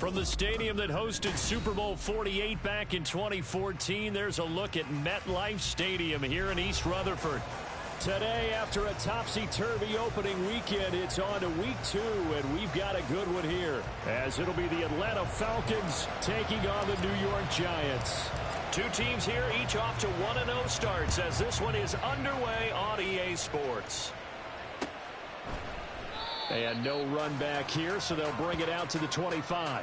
From the stadium that hosted Super Bowl 48 back in 2014, there's a look at MetLife Stadium here in East Rutherford. Today, after a topsy-turvy opening weekend, it's on to week 2, and we've got a good one here, as it'll be the Atlanta Falcons taking on the New York Giants. Two teams here, each off to 1-0 starts, as this one is underway on EA Sports. And no run back here, so they'll bring it out to the 25.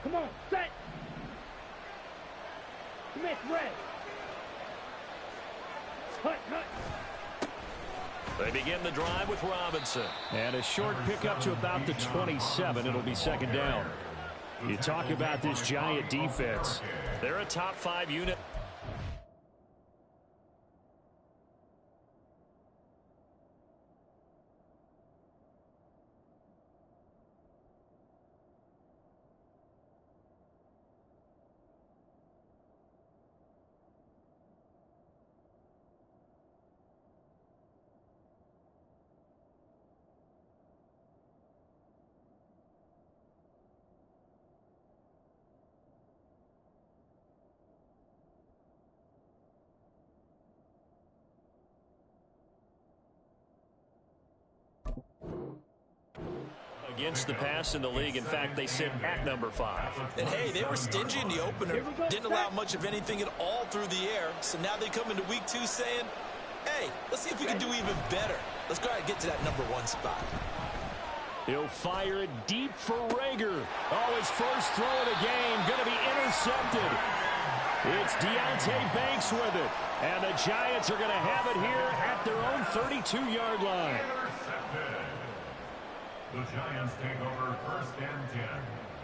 Come on, set! Smith, red! Cut, cut! They begin the drive with Robinson. And a short pickup to about the 27. It'll be second down. You talk about this Giant defense. They're a top 5 unit. Against the pass in the league. In fact, they sit at number 5. And hey, they were stingy in the opener. Didn't allow much of anything at all through the air. So now they come into week 2 saying, hey, let's see if we can do even better. Let's go ahead and get to that number 1 spot. He'll fire it deep for Rager. Oh, his first throw of the game going to be intercepted. It's Deontay Banks with it. And the Giants are going to have it here at their own 32-yard line. The Giants take over 1st and 10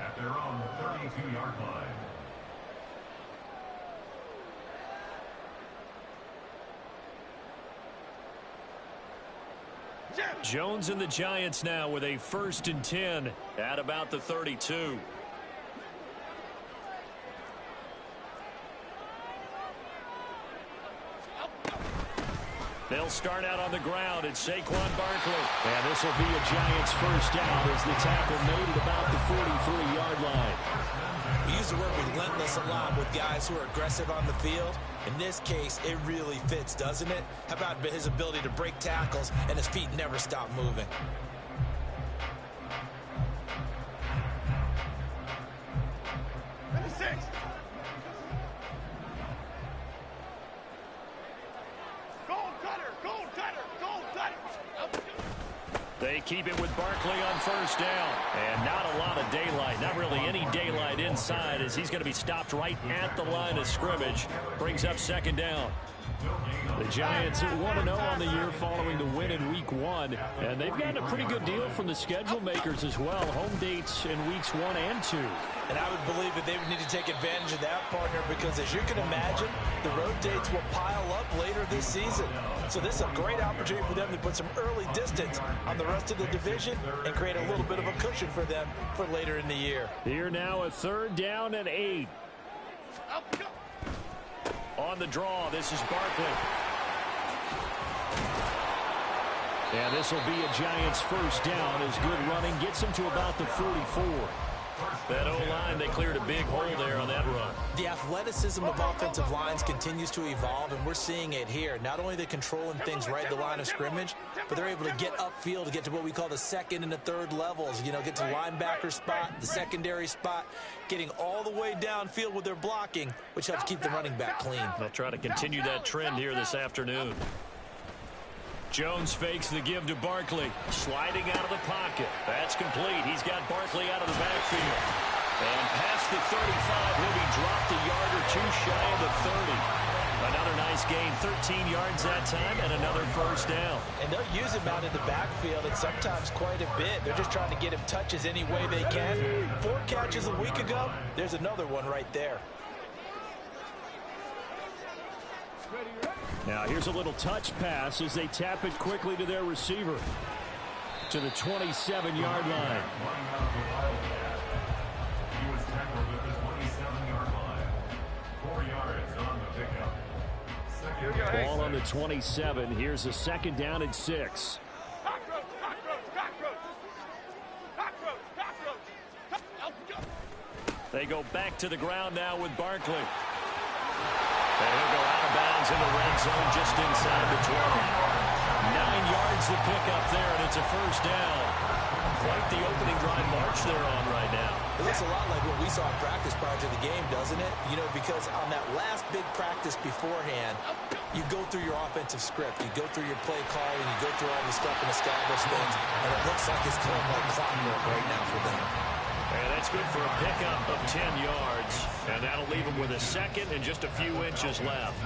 at their own 32-yard line. Jones and the Giants now with a 1st and 10 at about the 32. They'll start out on the ground. It's Saquon Barkley. And this will be a Giants first down as the tackle made at about the 43-yard line. We use the word relentless a lot with guys who are aggressive on the field. In this case, it really fits, doesn't it? How about his ability to break tackles and his feet never stop moving? They keep it with Barkley on 1st down. And not a lot of daylight. Not really any daylight inside as he's going to be stopped right at the line of scrimmage. Brings up 2nd down. The Giants at 1-0 on the year following the win in week 1. And they've gotten a pretty good deal from the schedule makers as well. Home dates in weeks 1 and 2. And I would believe that they would need to take advantage of that, partner, because as you can imagine, the road dates will pile up later this season. So this is a great opportunity for them to put some early distance on the rest of the division and create a little bit of a cushion for them for later in the year. Here now a 3rd down and 8. On the draw, this is Barkley. And this will be a Giants first down as good running gets him to about the 44. That O-line, they cleared a big hole there on that run. The athleticism of offensive lines continues to evolve, and we're seeing it here. Not only are they controlling things right at the line of scrimmage, but they're able to get upfield to get to what we call the 2nd and the 3rd levels. You know, get to linebacker spot, the secondary spot, getting all the way downfield with their blocking, which helps keep the running back clean. They'll try to continue that trend here this afternoon. Jones fakes the give to Barkley. Sliding out of the pocket. That's complete. He's got Barkley out of the backfield. And past the 35, he'll be dropped a yard or 2 shy of the 30. Another nice gain, 13 yards that time, and another first down. And they'll use him out in the backfield, and sometimes quite a bit. They're just trying to get him touches any way they can. 4 catches a week ago. There's another one right there. Now here's a little touch pass as they tap it quickly to their receiver. To the 27-yard line. He was tackled at the 27-yard line. 4 yards on the pickup. Ball on the 27. Here's a 2nd down and 6. They go back to the ground now with Barkley. And he'll go out of bounds in the red zone just inside the 20. 9 yards to pick up there, and it's a 1st down. Quite the opening drive march they're on right now. It looks a lot like what we saw in practice prior to the game, doesn't it? You know, because on that last big practice beforehand, you go through your offensive script. You go through your play calling. You go through all the stuff and establish things. And it looks like it's kind of like clockwork right now for them. And that's good for a pickup of 10 yards. And that'll leave them with a 2nd and just a few inches left.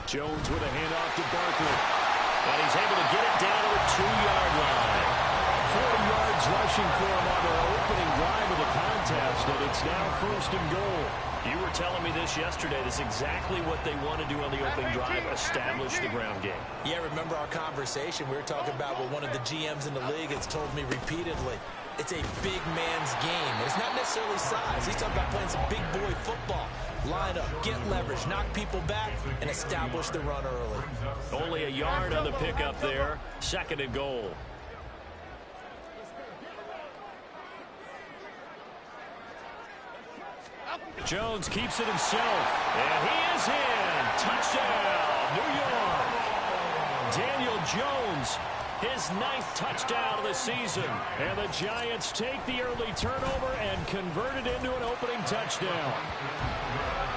Jones with a handoff to Barkley. And he's able to get it down to the 2-yard line. 40 yards rushing for him on their opening drive of the contest, and it's now 1st and goal. You were telling me this yesterday. This is exactly what they want to do on the opening drive, establish the ground game. Yeah, remember our conversation. We were talking about what one of the GMs in the league has told me repeatedly. It's a big man's game. It's not necessarily size. He's talking about playing some big boy football. Line up, get leverage, knock people back, and establish the run early. Only a yard on the pickup there. 2nd and goal. Jones keeps it himself. And he is in. Touchdown, New York. Daniel Jones, his 9th touchdown of the season. And the Giants take the early turnover and convert it into an opening touchdown.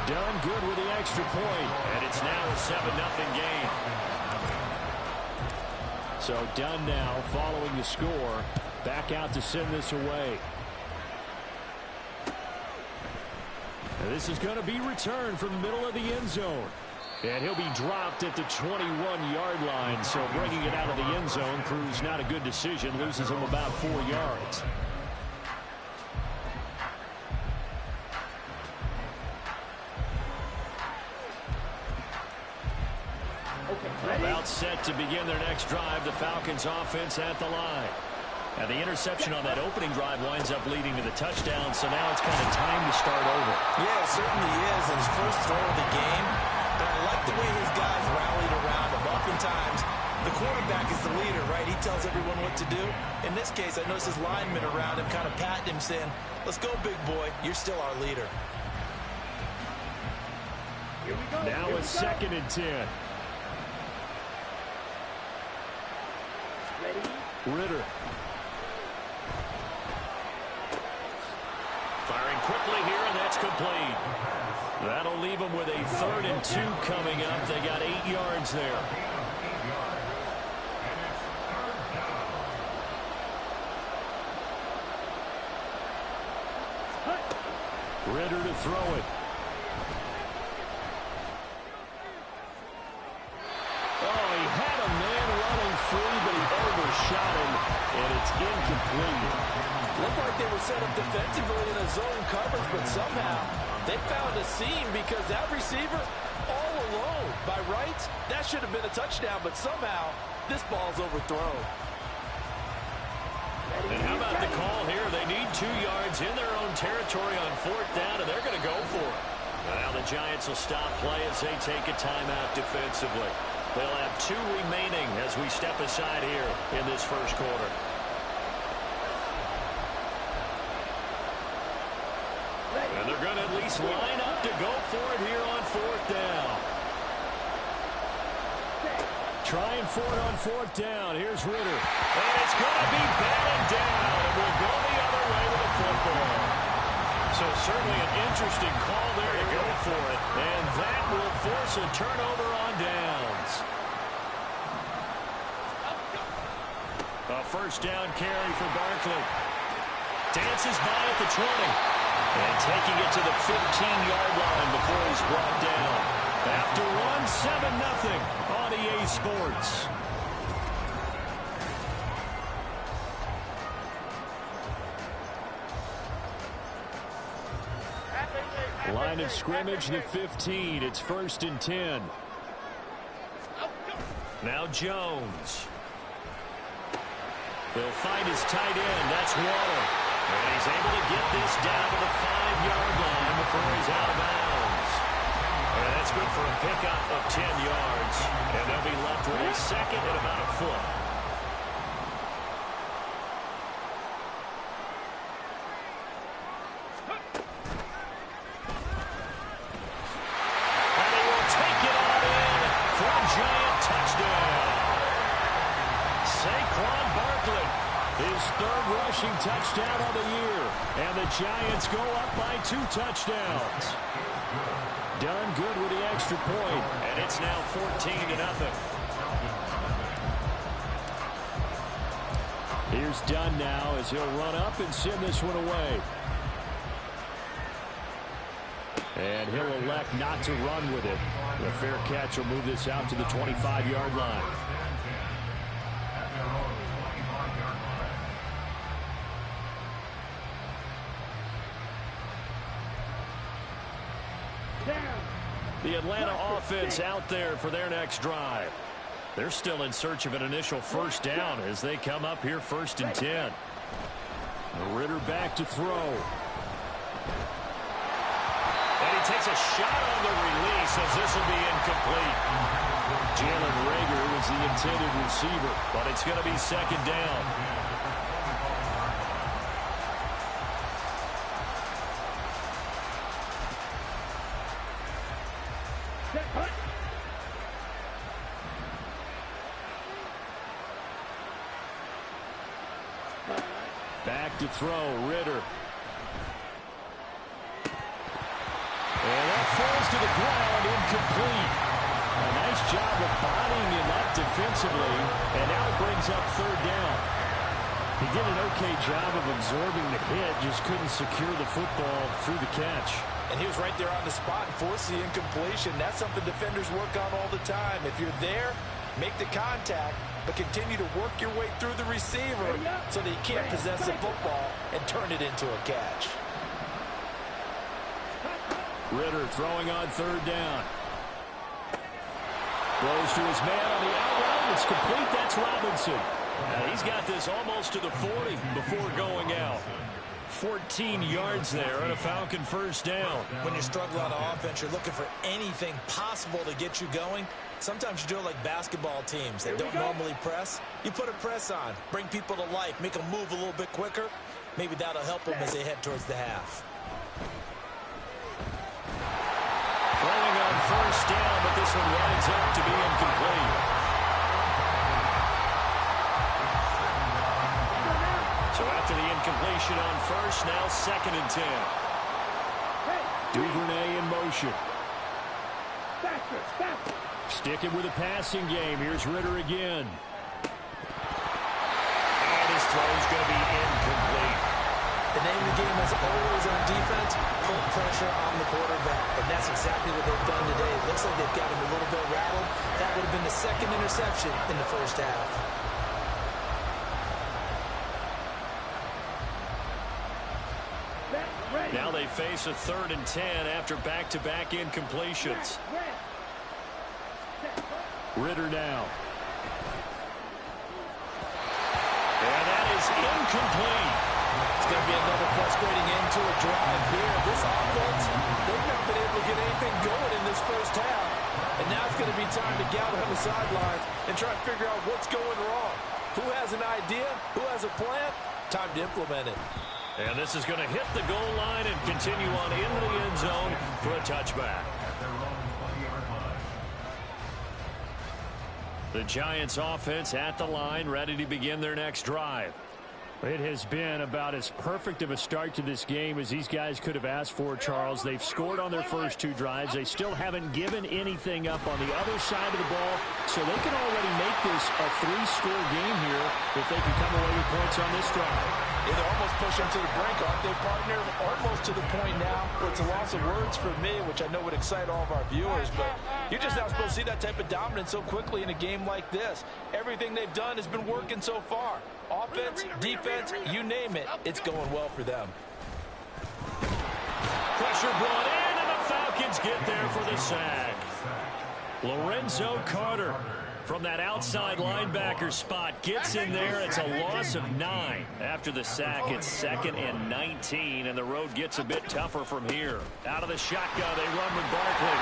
Done good with the extra point, and it's now a 7-0 game. So Dunn now following the score, back out to send this away. And this is going to be returned from the middle of the end zone. And he'll be dropped at the 21-yard line, so bringing it out of the end zone proves not a good decision, loses him about 4 yards. About set to begin their next drive, the Falcons offense at the line. And the interception on that opening drive winds up leading to the touchdown, so now it's kind of time to start over. Yeah, it certainly is. And his first throw of the game, but I like the way his guys rallied around him. Oftentimes, the quarterback is the leader, right? He tells everyone what to do. In this case, I noticed his linemen around him kind of patting him, saying, let's go, big boy. You're still our leader. Here we go. Now it's 2nd and 10. Ritter. Firing quickly here, and that's complete. That'll leave them with a 3rd and 2 coming up. They got 8 yards there. Ritter to throw it. Oh, he had a man running free, but he overshot him, and it's incomplete. Looked like they were set up defensively in a zone coverage, but somehow they found a seam because that receiver all alone. By rights, that should have been a touchdown, but somehow this ball's overthrown. And how about the call here? They need 2 yards in their own territory on 4th down, and they're going to go for it. Now the Giants will stop play as they take a timeout defensively. They'll have 2 remaining as we step aside here in this first quarter. And they're going to at least line up to go for it here on 4th down. Trying for it on 4th down. Here's Ritter. And it's going to be batted down. And we'll go the other way with the football. So certainly an interesting call there to go for it. And that will force a turnover on downs. A 1st down carry for Barkley. Dances by at the 20. And taking it to the 15-yard line before he's brought down. After one, 7-0 on EA Sports. Line of scrimmage, the 15. It's 1st and 10. Now Jones. He'll find his tight end. That's Waller. And he's able to get this down to the 5-yard line before he's out of bounds. And that's good for a pickup of 10 yards. And they'll be left with a second and about a foot. And they will take it all in for a giant touchdown. Saquon Barkley, his 3rd rushing touchdown of the year. And the Giants go up by 2 touchdowns. Done good with the extra point, and it's now 14-0. Here's Dunn now as he'll run up and send this one away. And he'll elect not to run with it. The fair catch will move this out to the 25-yard line. The Atlanta offense out there for their next drive. They're still in search of an initial first down as they come up here 1st and 10. Ritter back to throw. And he takes a shot on the release as this will be incomplete. Jalen Reagor was the intended receiver, but it's going to be 2nd down. Back to throw, Ritter. And that falls to the ground, incomplete. A nice job of bodying him up defensively, and now it brings up 3rd down. He did an okay job of absorbing the hit, just couldn't secure the football through the catch. And he was right there on the spot and forced the incompletion. That's something defenders work on all the time. If you're there, make the contact, but continue to work your way through the receiver so that you can't possess the football and turn it into a catch. Ritter throwing on 3rd down. Throws to his man on the out route. It's complete. That's Robinson. And he's got this almost to the 40 before going out. 14 yards there on a Falcon first down. When you struggle on offense, you're looking for anything possible to get you going. Sometimes you do it like basketball teams that don't normally press. You put a press on, bring people to life, make them move a little bit quicker. Maybe that'll help them as they head towards the half. Throwing on 1st down, but this one winds up to be incomplete. So after the incompletion on 1st, now 2nd and 10. Duvernay in motion. Sticking with a passing game. Here's Ritter again. And his throw's going to be incomplete. The name of the game is always on defense, put pressure on the quarterback. And that's exactly what they've done today. It looks like they've got him a little bit rattled. That would have been the 2nd interception in the 1st half. Now they face a 3rd and 10 after back-to-back incompletions. Ritter now. And that is incomplete. It's going to be another frustrating end to a drive here. This offense, they've not been able to get anything going in this 1st half. And now it's going to be time to gather on the sidelines and try to figure out what's going wrong. Who has an idea? Who has a plan? Time to implement it. And this is going to hit the goal line and continue on into the end zone for a touchback. The Giants offense at the line, ready to begin their next drive. It has been about as perfect of a start to this game as these guys could have asked for, Charles. They've scored on their first 2 drives. They still haven't given anything up on the other side of the ball, so they can already make this a 3-score game here if they can come away with points on this drive. Yeah, they're almost pushing to the brink, aren't they, partner? Almost to the point now where it's a loss of words for me, which I know would excite all of our viewers, but you're just not supposed to see that type of dominance so quickly in a game like this. Everything they've done has been working so far. Offense, defense, you name it, it's going well for them. Pressure brought in, and Falcons get there for the sack. Lorenzo Carter from that outside linebacker spot gets in there. It's a loss of 9. After the sack, it's 2nd and 19, and the road gets a bit tougher from here. Out of the shotgun, they run with Barkley.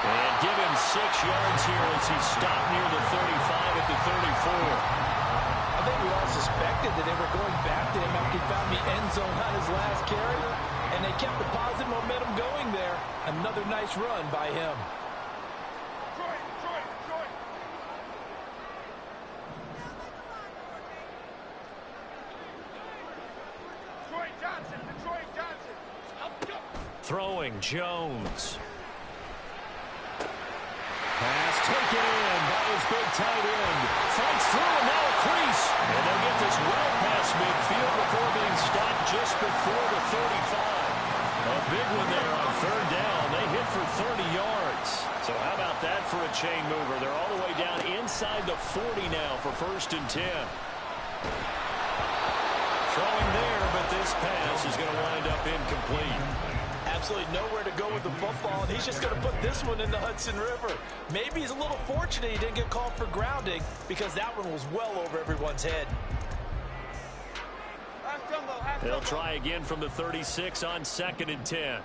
And give him 6 yards here as he's stopped near the 35 at the 34. I think we all suspected that they were going back to him after he found the end zone on his last carry, and they kept the positive momentum going there. Another nice run by him. Throwing Jones. Pass taken in by his big tight end. Fights through and now a crease. And they'll get this well past midfield before being stopped just before the 35. A big one there on 3rd down. They hit for 30 yards. So how about that for a chain mover? They're all the way down inside the 40 now for 1st and 10. Throwing there, but this pass is going to wind up incomplete. Absolutely nowhere to go with the football, and he's just going to put this one in the Hudson River. Maybe he's a little fortunate he didn't get called for grounding because that one was well over everyone's head. They'll try again from the 36 on 2nd and 10.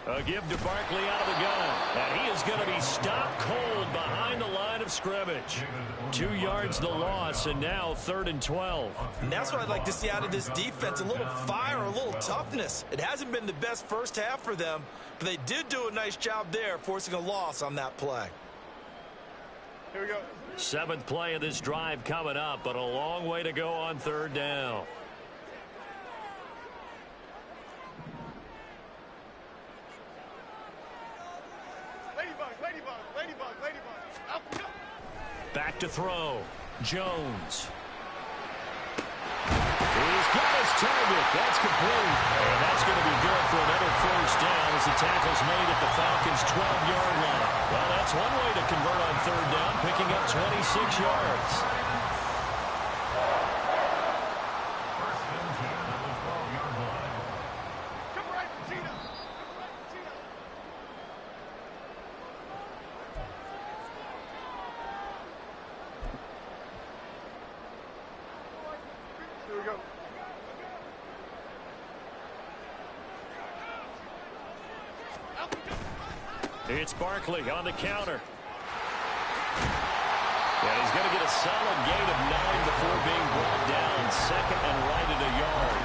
A give to Barkley out of the gun. And he is going to be stopped cold behind the line of scrimmage. 2 yards the loss, and now 3rd and 12. And that's what I'd like to see out of this defense. A little fire, a little toughness. It hasn't been the best first half for them, but they did do a nice job there, forcing a loss on that play. Here we go. 7th play of this drive coming up, but a long way to go on 3rd down. Back to throw. Jones. He's got his target. That's complete. And that's going to be good for another 1st down as the tackle's made at the Falcons' 12-yard line. Well, that's one way to convert on 3rd down, picking up 26 yards. It's Barkley on the counter. Yeah, he's going to get a solid gain of 9 before being brought down. 2nd and right at a yard.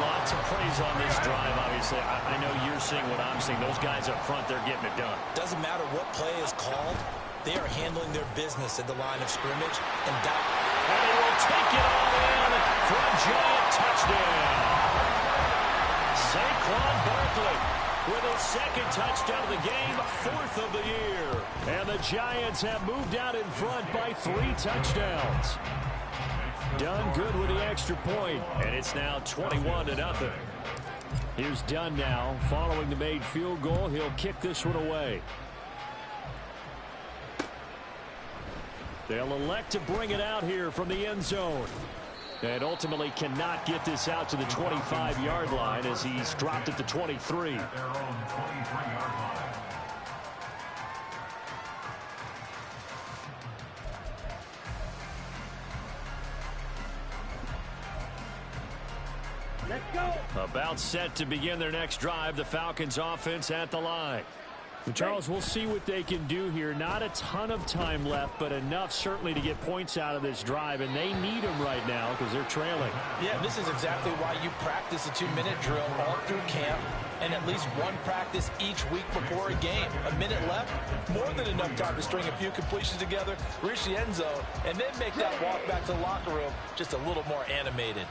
Lots of praise on this drive, obviously. I know you're seeing what I'm seeing. Those guys up front, they're getting it done. Doesn't matter what play is called. They are handling their business at the line of scrimmage. And he will take it all in for a giant touchdown. Saquon Barkley with his 2nd touchdown of the game, 4th of the year. And the Giants have moved out in front by 3 touchdowns. Dunn good with the extra point, and it's now 21-0. Here's Dunn now, following the made field goal. He'll kick this one away. They'll elect to bring it out here from the end zone. And ultimately cannot get this out to the 25-yard line as he's dropped at the 23. Let's go. About set to begin their next drive, the Falcons offense at the line. Charles, we'll see what they can do here. Not a ton of time left, but enough certainly to get points out of this drive, and they need them right now because they're trailing. Yeah, this is exactly why you practice a 2-minute drill all through camp and at least one practice each week before a game. A minute left, more than enough time to string a few completions together, reach the end zone, and then make that walk back to the locker room just a little more animated.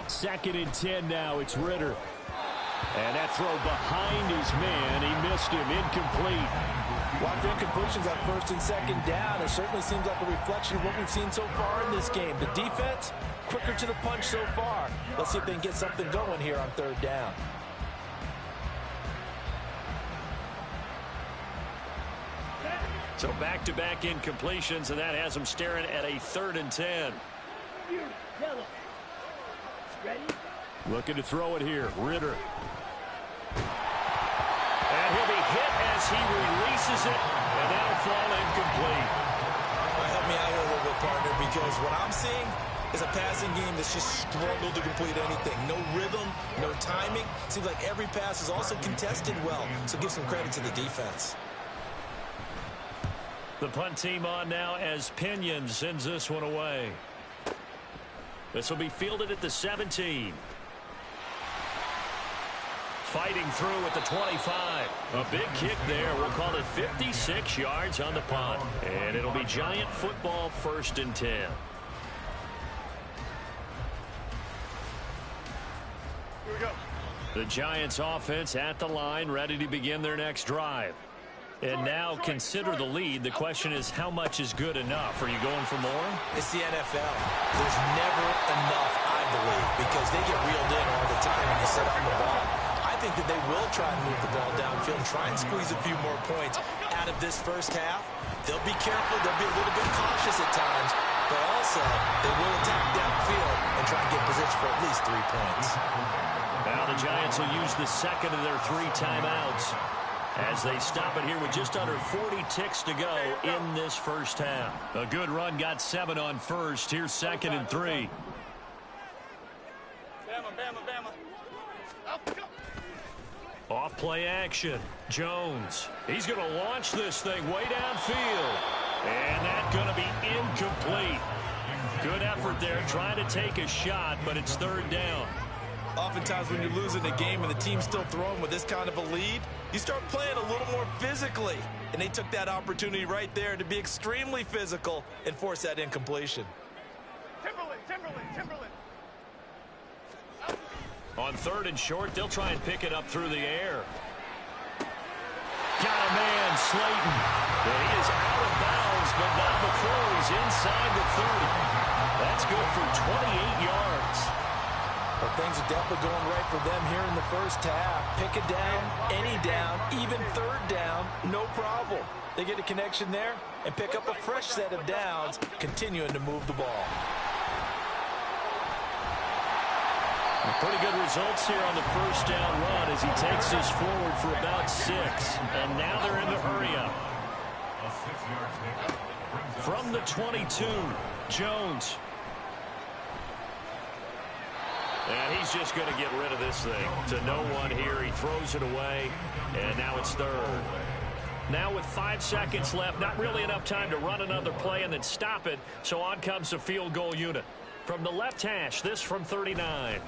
2nd and 10 now. It's Ritter. And that throw behind his man. He missed him. Incomplete. Lots of incompletions on 1st and 2nd down. It certainly seems like a reflection of what we've seen so far in this game. The defense, quicker to the punch so far. Let's see if they can get something going here on 3rd down. So back-to-back incompletions, and that has them staring at a 3rd and 10. Looking to throw it here. Ritter. And he'll be hit as he releases it, and that'll fall incomplete. Help me out here a little bit, partner, because what I'm seeing is a passing game that's just struggled to complete anything. No rhythm, no timing. Seems like every pass is also contested well, so give some credit to the defense. The punt team on now as Pinion sends this one away. This will be fielded at the 17. Fighting through at the 25. A big kick there. We'll call it 56 yards on the punt. And it'll be Giant football, 1st and 10. Here we go. The Giants offense at the line, ready to begin their next drive. And now consider the lead. The question is, how much is good enough? Are you going for more? It's the NFL. There's never enough, I believe, because they get reeled in all the time when you sit on the ball. I think that they will try and move the ball downfield, try and squeeze a few more points out of this first half. They'll be careful. They'll be a little bit cautious at times, but also they will attack downfield and try and get position for at least 3 points. Now the Giants will use the second of their 3 timeouts as they stop it here with just under 40 ticks to go in this first half. A good run got 7 on first. Here's 2nd and 3. Bama, Bama, Bama. Off play action. Jones. He's going to launch this thing way downfield. And that's going to be incomplete. Good effort there trying to take a shot, but it's 3rd down. Oftentimes when you're losing a game and the team's still throwing with this kind of a lead, you start playing a little more physically. And they took that opportunity right there to be extremely physical and force that incompletion. Timberland. On 3rd and short, they'll try and pick it up through the air. Got a man, Slayton. And he is out of bounds, but not before he's inside the 30. That's good for 28 yards. Well, things are definitely going right for them here in the first half. Pick it down, any down, even 3rd down, no problem. They get a connection there and pick up a fresh set of downs, continuing to move the ball. Pretty good results here on the first down run as he takes this forward for about 6. And now they're in the hurry up. A 6-yard pickup. From the 22, Jones. And he's just going to get rid of this thing to no one here. He throws it away, and now it's 3rd. Now with 5 seconds left, not really enough time to run another play and then stop it. So on comes the field goal unit. From the left hash, this from 39.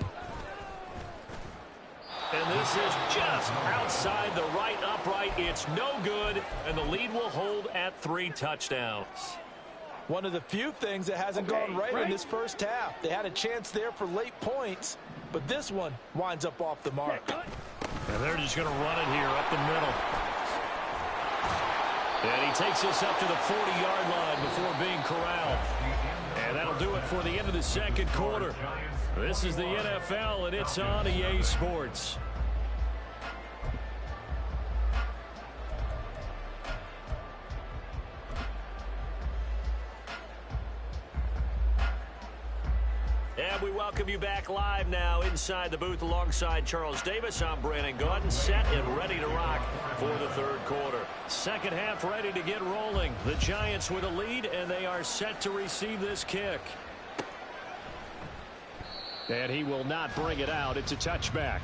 And this is just outside the right upright. It's no good, and the lead will hold at 3 touchdowns. One of the few things that hasn't gone right in this first half. They had a chance there for late points, but this one winds up off the mark. And they're just going to run it here up the middle. And he takes this up to the 40-yard line before being corralled. And that'll do it for the end of the 2nd quarter. This is the NFL, and it's on EA Sports. And we welcome you back live now inside the booth alongside Charles Davis. I'm Brandon Gaudin, set and ready to rock for the 3rd quarter. Second half ready to get rolling. The Giants with a lead, and they are set to receive this kick. And he will not bring it out. It's a touchback.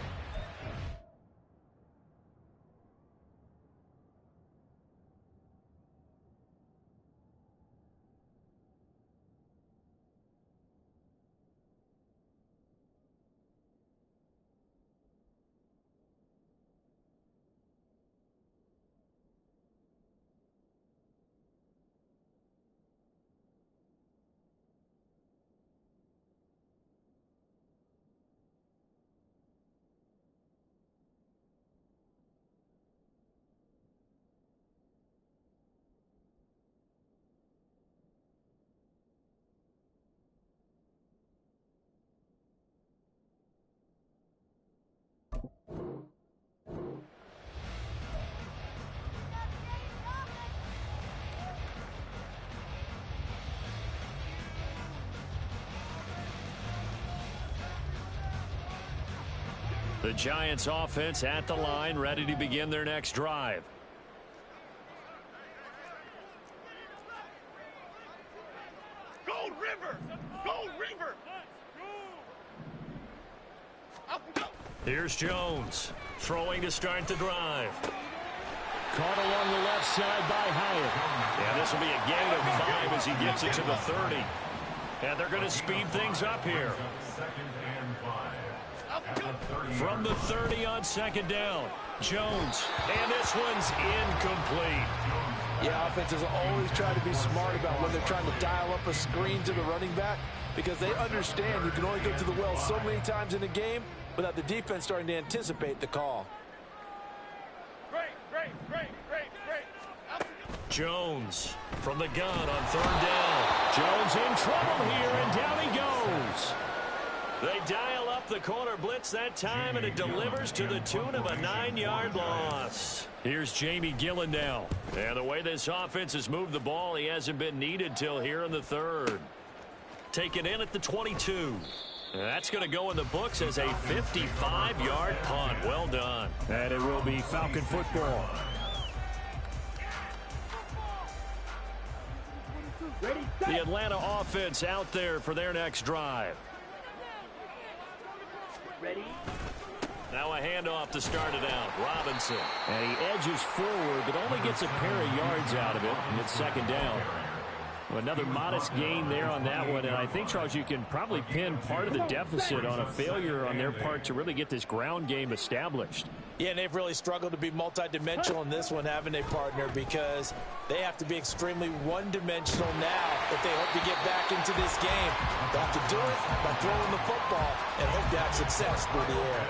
The Giants offense at the line, ready to begin their next drive. Go River! Go River! Here's Jones, throwing to start the drive. Caught along the left side by Hyatt. Yeah, this will be a gain of 5 as he gets it to the 30. And they're going to speed things up here. From the 30 on second down, Jones. And this one's incomplete. Yeah, offenses always try to be smart about when they're trying to dial up a screen to the running back, because they understand you can only get to the well so many times in a game without the defense starting to anticipate the call. Jones from the gun on third down. Jones in trouble here, and down he goes. They dial up the corner blitz that time, and it delivers to the tune of a 9-yard loss. Here's Jamie Gillen now. And the way this offense has moved the ball, he hasn't been needed till here in the third. Taken in at the 22. That's going to go in the books as a 55-yard punt. Well done. And it will be Falcon football. The Atlanta offense out there for their next drive. Ready? Now a handoff to start it out. Robinson. And he edges forward, but only gets a pair of yards out of it. And it's second down. Well, another modest gain there on that one. And I think, Charles, you can probably pin part of the deficit on a failure on their part to really get this ground game established. Yeah, and they've really struggled to be multidimensional in this one, haven't they, partner? Because they have to be extremely one-dimensional now if they hope to get back into this game. They'll have to do it by throwing the football and hope to have success through the air.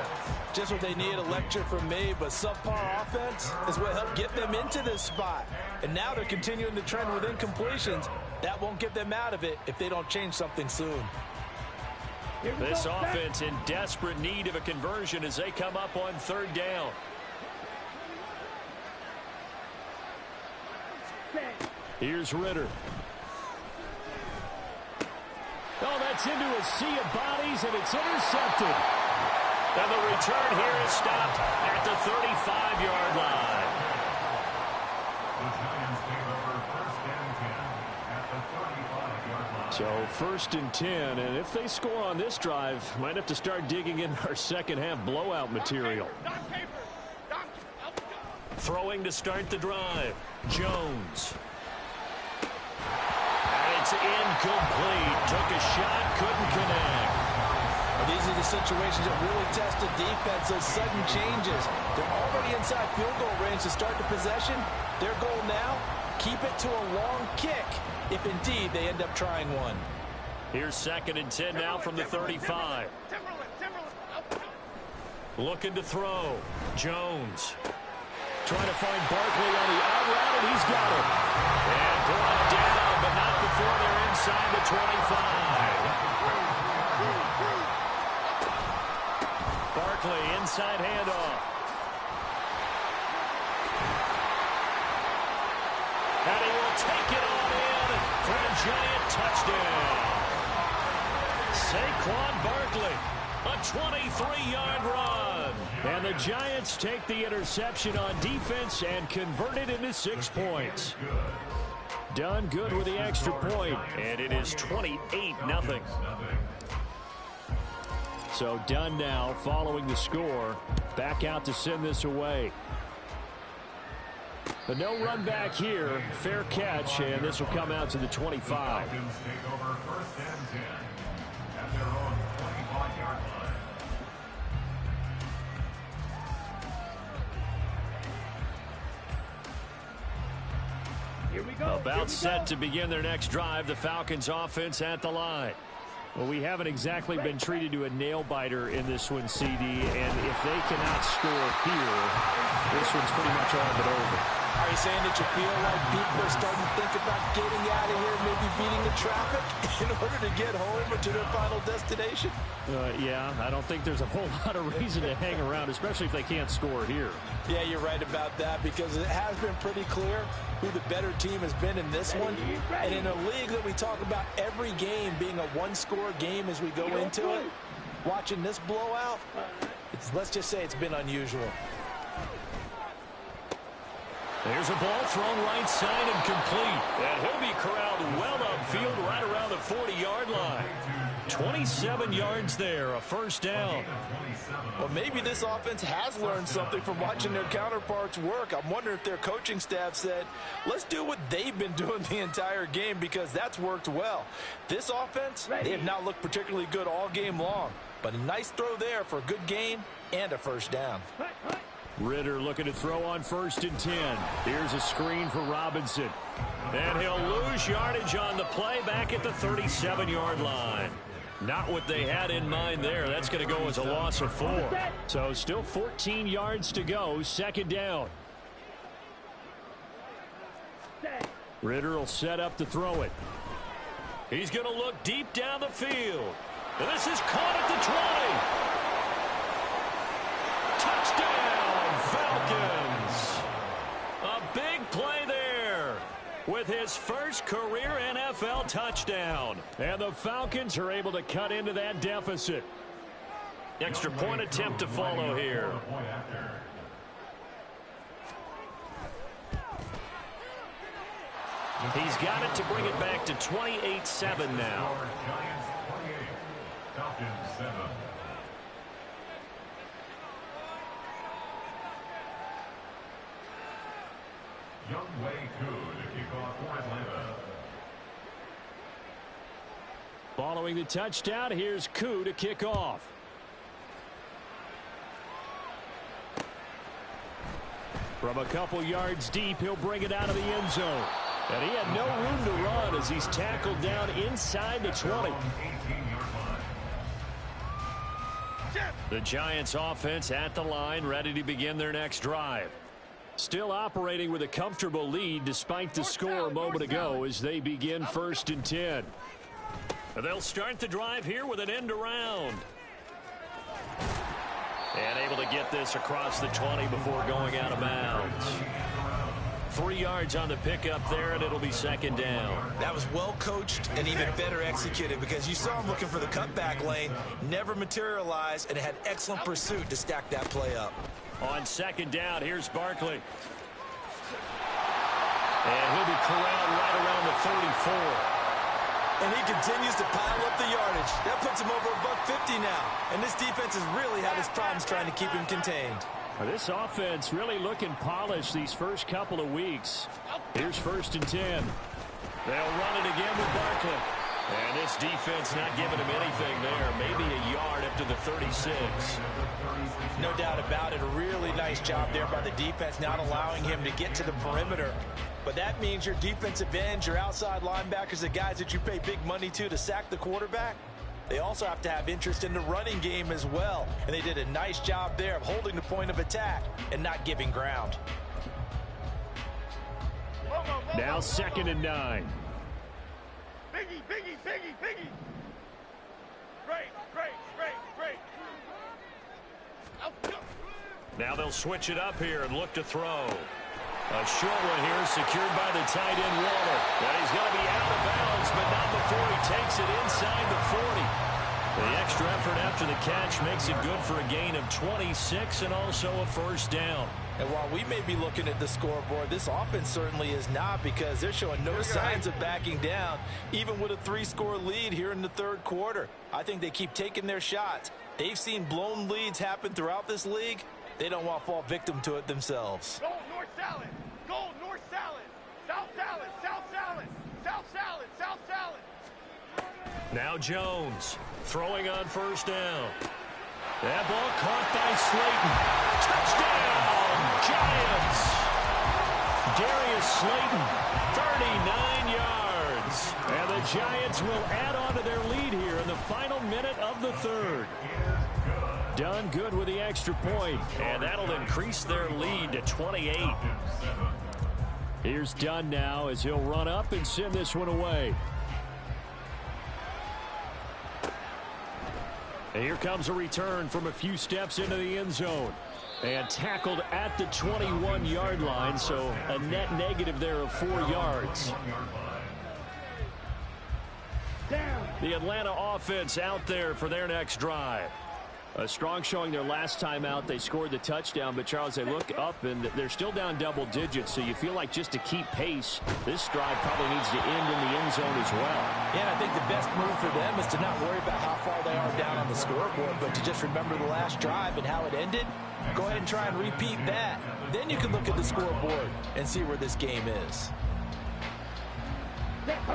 Just what they need, a lecture from me, but subpar offense is what helped get them into this spot. And now they're continuing the trend with incompletions. That won't get them out of it if they don't change something soon. This offense in desperate need of a conversion as they come up on third down. Here's Ritter. Oh, that's into a sea of bodies, and it's intercepted. And the return here is stopped at the 35-yard line. The Giants take over first and 10 at the 35-yard line. So first and 10, and if they score on this drive, might have to start digging in our second half blowout material. Throwing to start the drive. Jones. And it's incomplete. Took a shot, couldn't connect. These are the situations that really test the defense, those sudden changes. They're already inside field goal range to start the possession. Their goal now, keep it to a long kick, if indeed they end up trying one. Here's second and 10 now from the 35. Looking to throw. Jones. Trying to find Barkley on the out route, and he's got it. And brought down, but not before they're inside the 25. Barkley, inside handoff. And he will take it on in for a giant touchdown. Saquon Barkley, a 23-yard run. And the Giants take the interception on defense and convert it into 6 points. Done good with the extra point, and it is 28-0. So Dunn now following the score, back out to send this away. But no run back here, fair catch, and this will come out to the 25. Falcons take over first and 10 at their own 25-yard line. Here we go. About set to begin their next drive, the Falcons offense at the line. Well, we haven't exactly been treated to a nail-biter in this one, CD, and if they cannot score here, this one's pretty much all but over. Are you saying that you feel like people are starting to think about getting out of here, maybe beating the traffic in order to get home or to their final destination? Yeah, I don't think there's a whole lot of reason to hang around, especially if they can't score here. Yeah, you're right about that, because it has been pretty clear who the better team has been in this one. And in a league that we talk about every game being a one-score game as we go into it, watching this blowout, Let's just say it's been unusual. There's a ball thrown right side and complete. And he'll be corralled well upfield right around the 40-yard line. 27 yards there, a first down. Well, maybe this offense has learned something from watching their counterparts work. I'm wondering if their coaching staff said, let's do what they've been doing the entire game, because that's worked well. This offense, they have not looked particularly good all game long. But a nice throw there for a good gain and a first down. Ritter looking to throw on 1st and 10. Here's a screen for Robinson. And he'll lose yardage on the play back at the 37-yard line. Not what they had in mind there. That's going to go as a loss of 4. So still 14 yards to go. 2nd down. Ritter will set up to throw it. He's going to look deep down the field. And this is caught at the 20. Touchdown, Falcons. A big play there with his first career NFL touchdown. And the Falcons are able to cut into that deficit. Extra point attempt to follow here. He's got it to bring it back to 28-7 now. Falcons 7. Young Wei Koo to kick off for Atlanta. Following the touchdown, here's Koo to kick off. From a couple yards deep, he'll bring it out of the end zone. And he had no room to run as he's tackled down inside the 20. The Giants offense at the line, ready to begin their next drive. Still operating with a comfortable lead despite the score a moment ago as they begin 1st and 10. They'll start the drive here with an end around. And able to get this across the 20 before going out of bounds. 3 yards on the pickup there, and it'll be 2nd down. That was well coached and even better executed, because you saw him looking for the cutback lane, never materialized, and had excellent pursuit to stack that play up. On 2nd down, here's Barkley. And he'll be corralled right around the 34. And he continues to pile up the yardage. That puts him over $150 now. And this defense has really had its problems trying to keep him contained. This offense really looking polished these first couple of weeks. Here's 1st and 10. They'll run it again with Barkley. And this defense not giving him anything there. Maybe a yard up to the 36. No doubt about it. A really nice job there by the defense, not allowing him to get to the perimeter. But that means your defensive ends, your outside linebackers, the guys that you pay big money to sack the quarterback, they also have to have interest in the running game as well. And they did a nice job there of holding the point of attack and not giving ground. Now 2nd and 9. Biggie, biggie, biggie, biggie. Great. Now they'll switch it up here and look to throw. A short one here, secured by the tight end Waller. And he's going to be out of bounds, but not before he takes it inside the 40. The extra effort after the catch makes it good for a gain of 26 and also a first down. And while we may be looking at the scoreboard, this offense certainly is not, because they're showing no signs of backing down, even with a 3-score lead here in the 3rd quarter. I think they keep taking their shots. They've seen blown leads happen throughout this league. They don't want to fall victim to it themselves. Gold, north salad. Gold, north salad. South salad, south salad. South salad, south salad. Now Jones throwing on 1st down. That ball caught by Slayton. Touchdown, Giants. Darius Slayton, 39 yards. And the Giants will add on to their lead here in the final minute of the 3rd. Done good with the extra point, and that'll increase their lead to 28. Here's Dunn now as he'll run up and send this one away. And here comes a return from a few steps into the end zone. And tackled at the 21-yard line, so a net negative there of 4 yards. The Atlanta offense out there for their next drive. A strong showing their last time out. They scored the touchdown, but, Charles, they look up, and they're still down double digits, so you feel like just to keep pace, this drive probably needs to end in the end zone as well. Yeah, I think the best move for them is to not worry about how far they are down on the scoreboard, but to just remember the last drive and how it ended. Go ahead and try and repeat that. Then you can look at the scoreboard and see where this game is.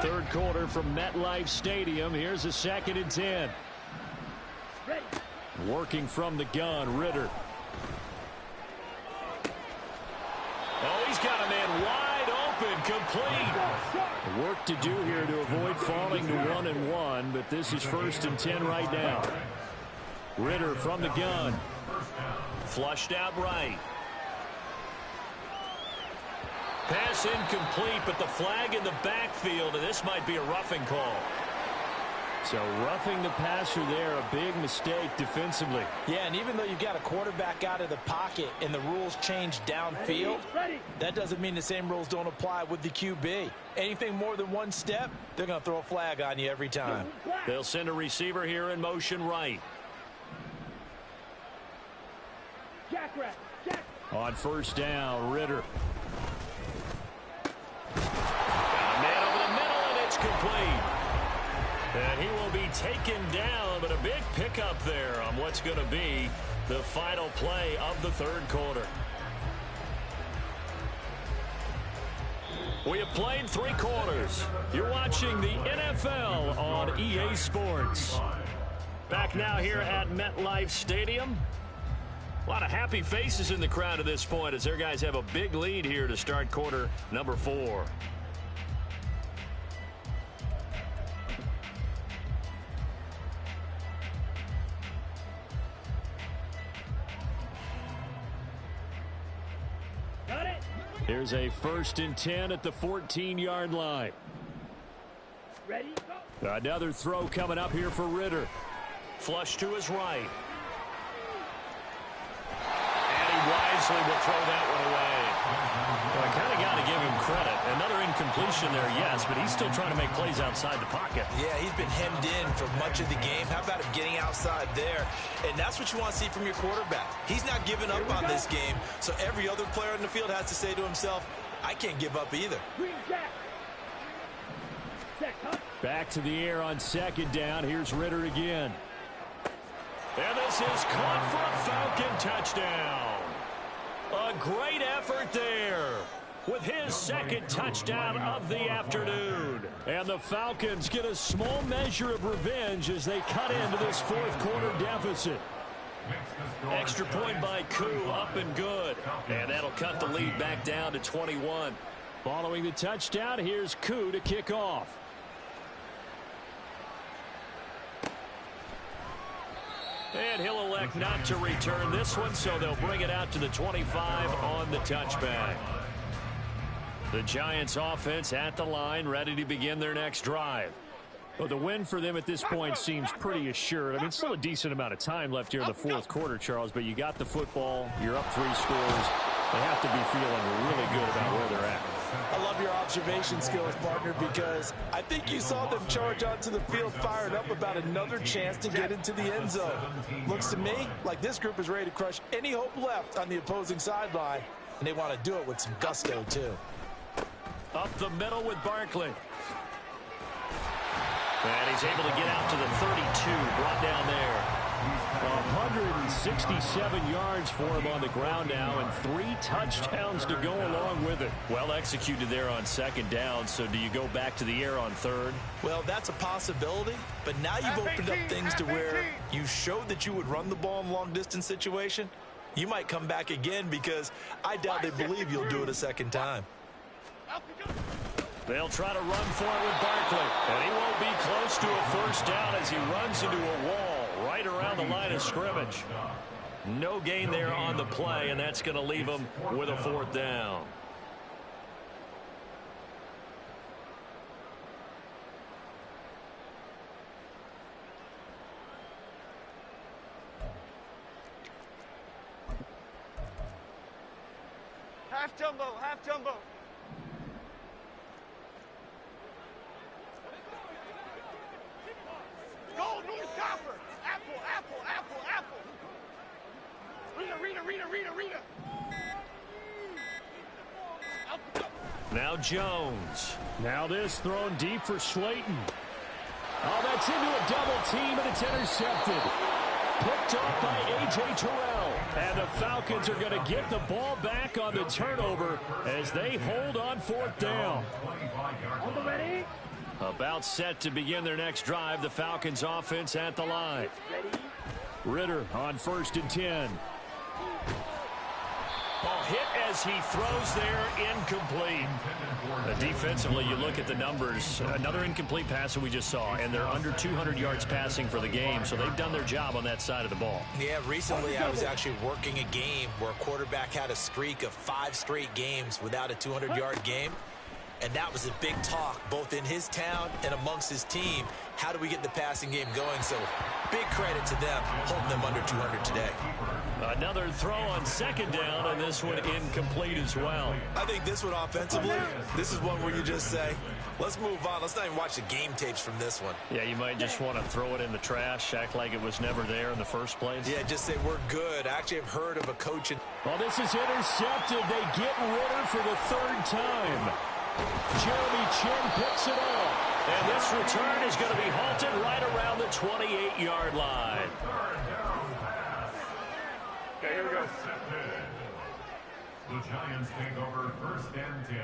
Third quarter from MetLife Stadium. Here's a 2nd and 10. Working from the gun, Ritter. Oh, he's got a man wide open, complete. Work to do here to avoid falling to 1-1, but this is 1st and 10 right now. Ritter from the gun. Flushed out right. Pass incomplete, but the flag in the backfield, and this might be a roughing call. So roughing the passer there, a big mistake defensively. Yeah, and even though you've got a quarterback out of the pocket and the rules change downfield, that doesn't mean the same rules don't apply with the QB. Anything more than one step, they're going to throw a flag on you every time. They'll send a receiver here in motion right. On 1st down, Ritter. Got a man over the middle, and it's complete. And he will be taken down, but a big pickup there on what's going to be the final play of the 3rd quarter. We have played 3 quarters. You're watching the NFL on EA Sports. Back now here at MetLife Stadium. A lot of happy faces in the crowd at this point as their guys have a big lead here to start quarter number 4. Here's a 1st and 10 at the 14-yard line. Ready? Go. Another throw coming up here for Ritter. Flush to his right. And he wisely will throw that one away. Well, I kind of got to give him credit. Another incompletion there, yes, but he's still trying to make plays outside the pocket. Yeah, he's been hemmed in for much of the game. How about him getting outside there? And that's what you want to see from your quarterback. He's not giving up on this game, so every other player in the field has to say to himself, I can't give up either. Back to the air on 2nd down. Here's Ritter again. And this is caught for a Falcon touchdown. A great effort there with his 2nd touchdown of the afternoon. And the Falcons get a small measure of revenge as they cut into this 4th quarter deficit. Extra point by Koo, up and good. And that'll cut the lead back down to 21. Following the touchdown, here's Koo to kick off. And he'll elect not to return this one, so they'll bring it out to the 25 on the touchback. The Giants offense at the line, ready to begin their next drive. Well, the win for them at this point seems pretty assured. I mean, still a decent amount of time left here in the 4th quarter, Charles, but you got the football, you're up 3 scores. They have to be feeling really good about where they're at. I love your observation skills, partner, because I think you saw them charge onto the field fired up about another chance to get into the end zone. Looks to me like this group is ready to crush any hope left on the opposing sideline, and they want to do it with some gusto, too. Up the middle with Barkley. And he's able to get out to the 32, brought down there. 167 yards for him on the ground now, and 3 touchdowns to go along with it. Well executed there on 2nd down, so do you go back to the air on 3rd? Well, that's a possibility, but now you've opened up things to where you showed that you would run the ball in long-distance situation. You might come back again because I doubt they believe you'll do it a 2nd time. They'll try to run for it with Barkley, and he won't be close to a 1st down as he runs into a wall right around the line of scrimmage. No gain there on the play, and that's going to leave him with a 4th down. Half jumbo, half jumbo. Go, North Copper. Apple, apple, apple, apple. Rita. Now Jones. Now this thrown deep for Slayton. Oh, that's into a double team, and it's intercepted. Picked off by A.J. Terrell. And the Falcons are going to get the ball back on the turnover as they hold on fourth down. About set to begin their next drive. The Falcons offense at the line. Ritter on 1st and 10. Ball hit as he throws there, incomplete. Defensively, you look at the numbers. Another incomplete pass that we just saw, and they're under 200 yards passing for the game, so they've done their job on that side of the ball. Yeah, recently I was actually working a game where a quarterback had a streak of 5 straight games without a 200-yard game. And that was a big talk, both in his town and amongst his team. How do we get the passing game going? So big credit to them, holding them under 200 today. Another throw on 2nd down, and this one incomplete as well. I think this one offensively, this is one where you just say, let's move on. Let's not even watch the game tapes from this one. Yeah, you might just want to throw it in the trash, act like it was never there in the first place. Yeah, just say we're good. I actually have heard of a coach. Well, this is intercepted. They get Ritter for the 3rd time. Jeremy Chin picks it off. And this return is going to be halted right around the 28-yard line. Okay, here we go. The Giants take over 1st and 10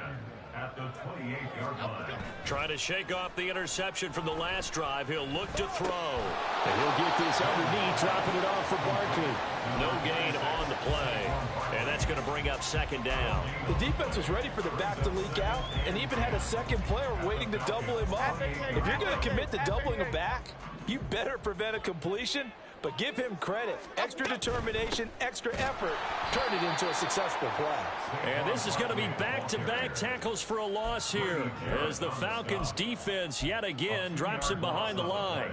at the 28-yard line. Trying to shake off the interception from the last drive. He'll look to throw. And he'll get this underneath, dropping it off for Barkley. No gain on the play. And that's going to bring up 2nd down. The defense was ready for the back to leak out and even had a second player waiting to double him up. If you're going to commit to doubling him back, you better prevent a completion, but give him credit. Extra determination, extra effort, turn it into a successful play. And this is going to be back-to-back tackles for a loss here as the Falcons defense yet again drops him behind the line.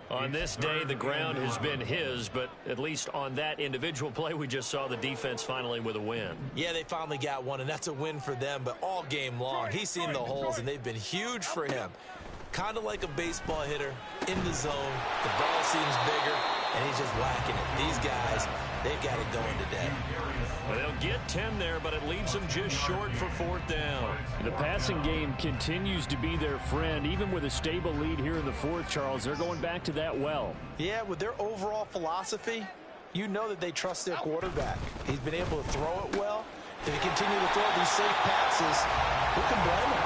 On this day, the ground has been his, but at least on that individual play, we just saw the defense finally with a win. Yeah, they finally got one, and that's a win for them, but all game long, he's seen the holes, and they've been huge for him. Kind of like a baseball hitter in the zone. The ball seems bigger, and he's just whacking it. These guys, they've got it going today. Well, they'll get 10 there, but it leaves them just short for 4th down. The passing game continues to be their friend. Even with a stable lead here in the 4th, Charles, they're going back to that well. Yeah, with their overall philosophy, you know that they trust their quarterback. He's been able to throw it well. If he continue to throw these safe passes, who can blame him?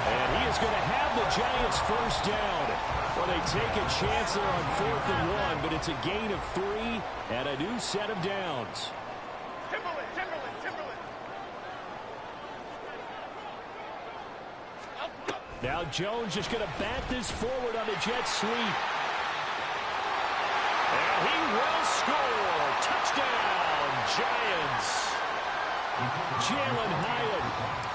And he is going to have the Giants 1st down. Well, they take a chance there on 4th and 1, but it's a gain of 3 and a new set of downs. Timberland. Now Jones just going to bat this forward on a jet sweep. And he will score. Touchdown, Giants. Jalen Hyatt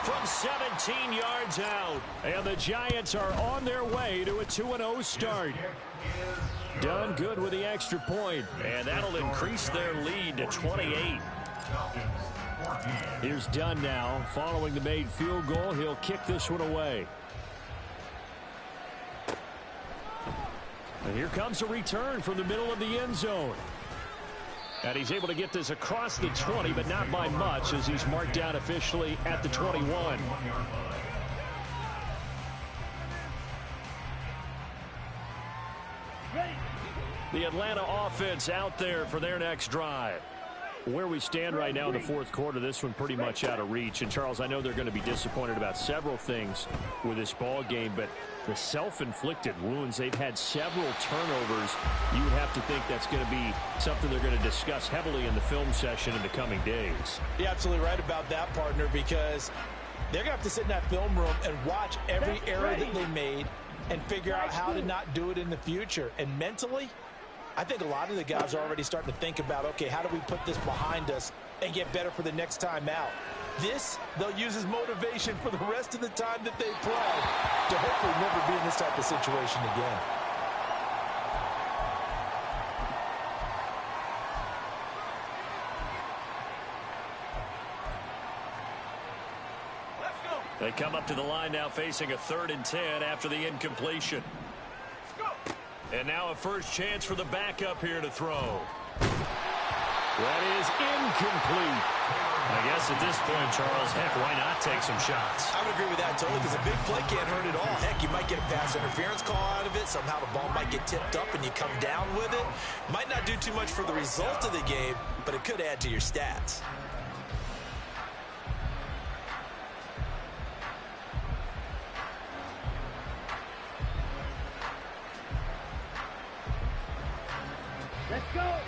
from 17 yards out. And the Giants are on their way to a 2-0 start. Done good with the extra point. And that'll increase their lead to 28. Here's Dunn now. Following the made field goal, he'll kick this one away. And here comes a return from the middle of the end zone. And he's able to get this across the 20, but not by much, as he's marked down officially at the 21. The Atlanta offense out there for their next drive. Where we stand right now in the 4th quarter, this one pretty much out of reach. And, Charles, I know they're going to be disappointed about several things with this ball game, but the self-inflicted wounds, they've had several turnovers. You would have to think that's going to be something they're going to discuss heavily in the film session in the coming days. You're absolutely right about that, partner, because they're going to have to sit in that film room and watch every error that they made and figure out how to not do it in the future. And mentally, I think a lot of the guys are already starting to think about, okay, how do we put this behind us and get better for the next time out? This, they'll use as motivation for the rest of the time that they play to hopefully never be in this type of situation again. Let's go. They come up to the line now facing a 3rd and 10 after the incompletion. Let's go. And now a first chance for the backup here to throw. That is incomplete. I guess at this point, Charles, heck, why not take some shots? I would agree with that totally, because a big play can't hurt at all. Heck, you might get a pass interference call out of it. Somehow the ball might get tipped up and you come down with it. Might not do too much for the result of the game, but it could add to your stats.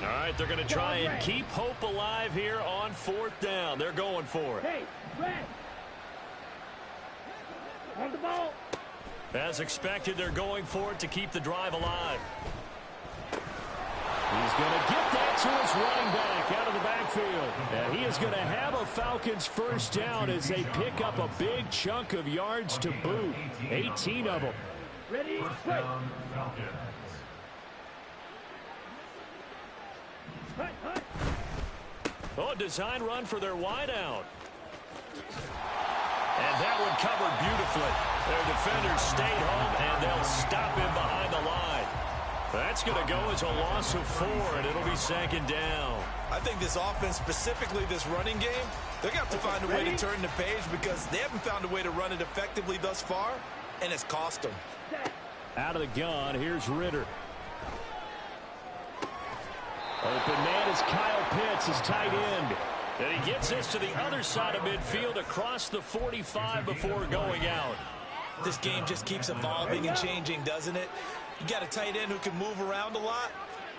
All right, they're going to try and keep hope alive here on 4th down. They're going for it. Hey, Red. On the ball. As expected, they're going for it to keep the drive alive. He's going to get that to his running back out of the backfield. And he is going to have a Falcons first down as they pick up a big chunk of yards to boot. 18 of them. Ready, First break. down, Falcons. Hut, hut. Oh, design run for their wideout. And that one covered beautifully. Their defenders stayed home, and they'll stop him behind the line. That's going to go as a loss of 4, and it'll be 2nd down. I think this offense, specifically this running game, they're going to have to find a way to turn the page because they haven't found a way to run it effectively thus far, and it's cost them. Out of the gun, here's Ritter. Open man is Kyle Pitts, his tight end. And he gets this to the other side of midfield across the 45 before going out. This game just keeps evolving and changing, doesn't it? You got a tight end who can move around a lot,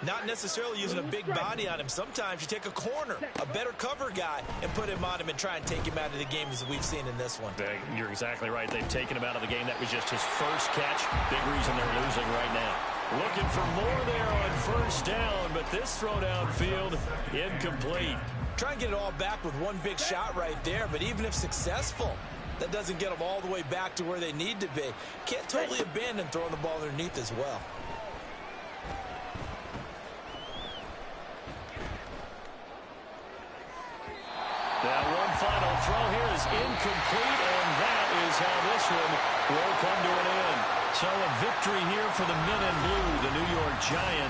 not necessarily using a big body on him. Sometimes you take a corner, a better cover guy, and put him on him and try and take him out of the game as we've seen in this one. You're exactly right. They've taken him out of the game. That was just his first catch. Big reason they're losing right now. Looking for more there on 1st down, but this throw downfield, incomplete. Try and get it all back with one big shot right there, but even if successful, that doesn't get them all the way back to where they need to be. Can't totally abandon throwing the ball underneath as well. That one final throw here is incomplete, and that is how this one will come to an end. So a victory here for the men in blue, the New York Giants.